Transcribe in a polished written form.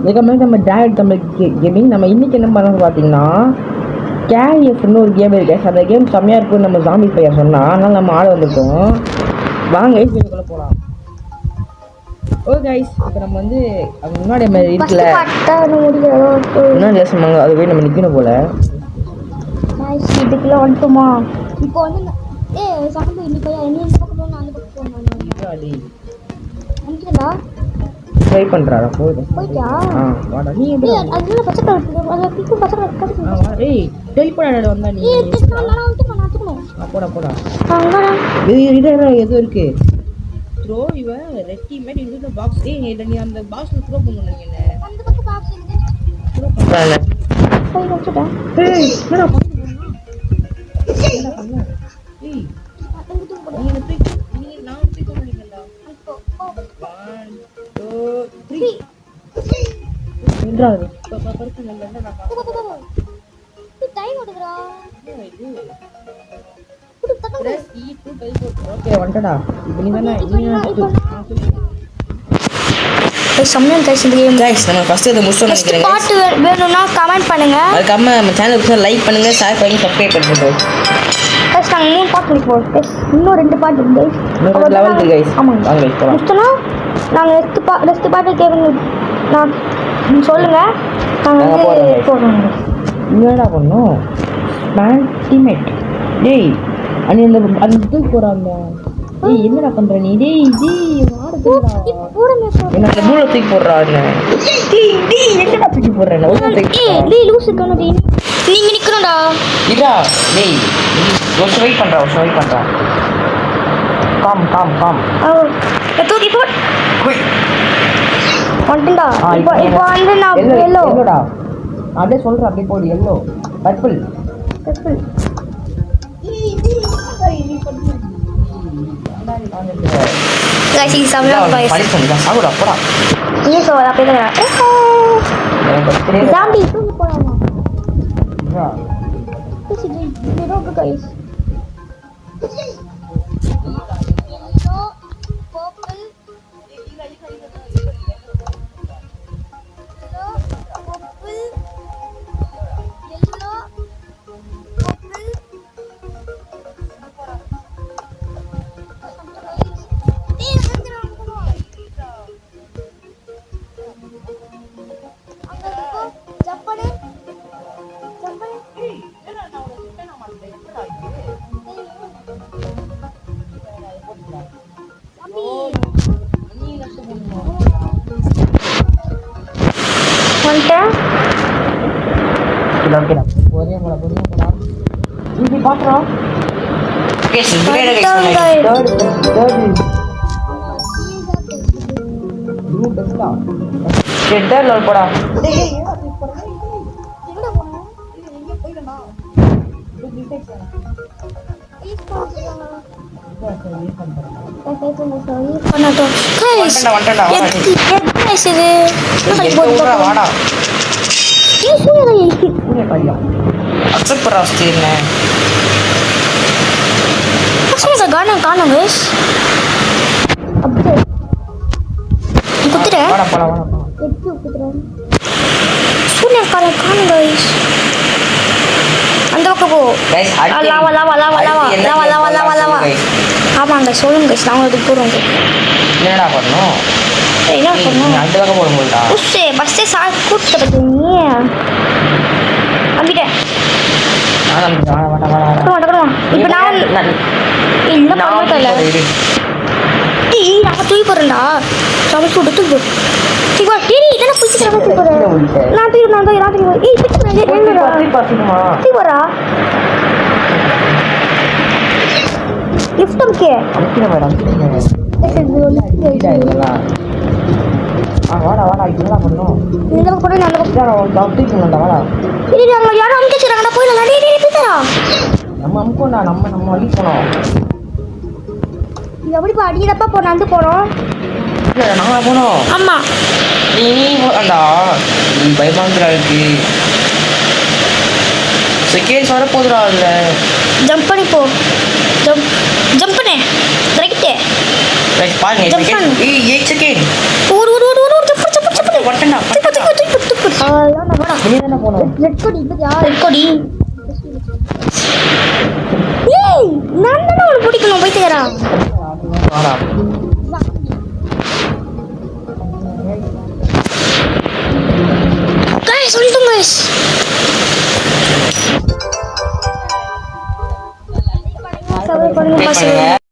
இதுக்கப்புறம் நம்ம டேரக்ட் நம்ம கேமிங் நம்ம இன்றைக்கி என்ன பண்ணணும்னு பார்த்தீங்கன்னா கேஎஃப்னு ஒரு கேம் இருக்குது. அந்த கேம் செம்மையாக இருக்குன்னு நம்ம ஜாம்பி பையன் சொன்னால், அதனால் நம்ம ஆட வந்துட்டோம். வாங்க வீடியோக்குள்ளே போகலாம். ஓ கைஸ், இப்போ நம்ம வந்து அது முன்னாடி நம்ம இருக்குல்ல முன்னாடி சொன்னாங்க அது போய் நம்ம நிற்கணும் போல். இதுக்குள்ள வந்துட்டுமா இப்போ வந்து சாம்பு இன்னைக்கு என்ன பக்கம் அந்த பக்கம் போகணும். ட்ரை பண்ணுறாரா போயிட்டா? வாடா நீ அதுல பச்சை கலர் அதுல பிங்க் பச்சை கலர் கலர். ஏய் டெலிபோர்ட் வந்தா நீ போடா எது இருக்கு த்ரோ இவன் ரெட் டீம்மேட் இந்த பாக்ஸ். ஏய் நீ அந்த பாக்ஸ்ல த்ரோ பண்ணனும். என்ன அந்த பக்கம் பாக்ஸ் இருக்கு த்ரோ பண்ணல போய் வச்சுடா. ஏய் என்னடா பண்ணு என்ன பண்ணு. ஏய் நீ என்ன தூக்கி நீ நான் தூக்கி பண்ணிட்டேன்டா. 1 2 3 நின்றாது பர்க்கு நல்லடா. நீ டைம் ஓடுறா. Press E to teleport. Okay வந்துடா. இப்போ நீ தான சம்மையா கைஸ் இந்த கேம் கைஸ் நம்ம ஃபர்ஸ்ட் இத முடிச்சோம் நினைக்கிறேன். பாட்டு வேணும்னா கமெண்ட் பண்ணுங்க. அதுக்கப்புறமா நம்ம சேனலுக்கு லைக் பண்ணுங்க, ஷேர் பண்ணுங்க, சப்ஸ்கிரைப் பண்ணுங்க. கைஸ் நாங்க 3 பாட்டு முடிப்போம். கைஸ் இன்னும் 2 பாட்டு இருக்கு கைஸ். இன்னும் லெவல் இருக்கு கைஸ். ஆமாங்க வாங்க கைஸ் போலாம். முடிச்சோம். நாங்க நெக்ஸ்ட் பாட்டு கேளுங்க. நான் சொல்லுங்க. நாங்க போறோம். என்னடா பண்ணோம் மேன் டீம்மேட். டேய் அனி அந்த தூக்கி போறாங்க. டேய் என்னடா பண்ற நீ? டேய் வாடுடா. என்ன தூள தூக்கி போடுறா என்ன? டேய் என்னடா தூக்கி போடுற என்ன? ஒரு தூக்கி டேய் லூஸ் கண்ணடி. நீங்க நிக்கணும்டா. இதா டேய் ஒரு வெயிட் பண்றா. காம் தூக்கி போடு. குயிக் வந்துடா. இப்போ வந்து நான் எல்லோடா அப்படியே சொல்றேன். அப்படியே போடு. Yellow purple guys ini sama guys saudara போடா. ini soal apa ya? Zombie itu போறாங்க. This is the guys. Kita boleh ini patro. Oke, sebenarnya guys. Dulu besar. Kita lol poda. Accept perasaan. Langsung sa ganang kanan guys. Update. Ikutin deh. Wala. Ikutin. Sudah kanan guys. Anda ke bu? Guys, lawa. Apa anda solong guys? Langsung itu turun guys. Ini apa no? Ini apa no? Nanti aku boleh mulai. Usai, pasti saat kut sebetulnya. Ambil deh. Mana. Ibu naon? Ini apa tala? Ih, aku tuh ibaratnya. Sampai sudah tuh. Tiba, ini kan aku sih sampai sudah. Nanti. Ih, itu aja ini. Tiba. Lift up ke? Madam. Wala, இதெல்லாம் பண்ணனும். இந்த பக்கம் போறேன் அந்த பக்கம். Doctor சொன்னடா வாடா. இது நம்ம யாரோ அங்க சிறங்கடா போயிடலாம். டேய் பித்தரா. நம்ம அம்கோடா நம்ம வழி போறோம். இது எப்படி அடியறப்ப போறாந்து போறோம். இல்ல நாங்க போறோம். ஆமா. நீ போடா. நீ பயமாங்கறா இருக்கு. செகண்ட்ஸ் வர போதுடா இல்ல. ஜம்ப் பண்ணி போ. ஜம்ப் பண்ணு. ரைட். ரைட் பாருங்க செகண்ட். 8 செகண்ட். ஓடு. பட்டனா அவ்வளோதான் நான் வேணாம். நீ தானே போகணும். ரெட் கொடி இப்படியா? ரெட் கொடி. ஏய் நான் தானே உனக்கு பிடிக்கணும் போயிட்டுக்கிறா. வாடா. guys சொல்லிட்டோம் guys. சப்ஸ்கிரைப் பண்ணுங்க.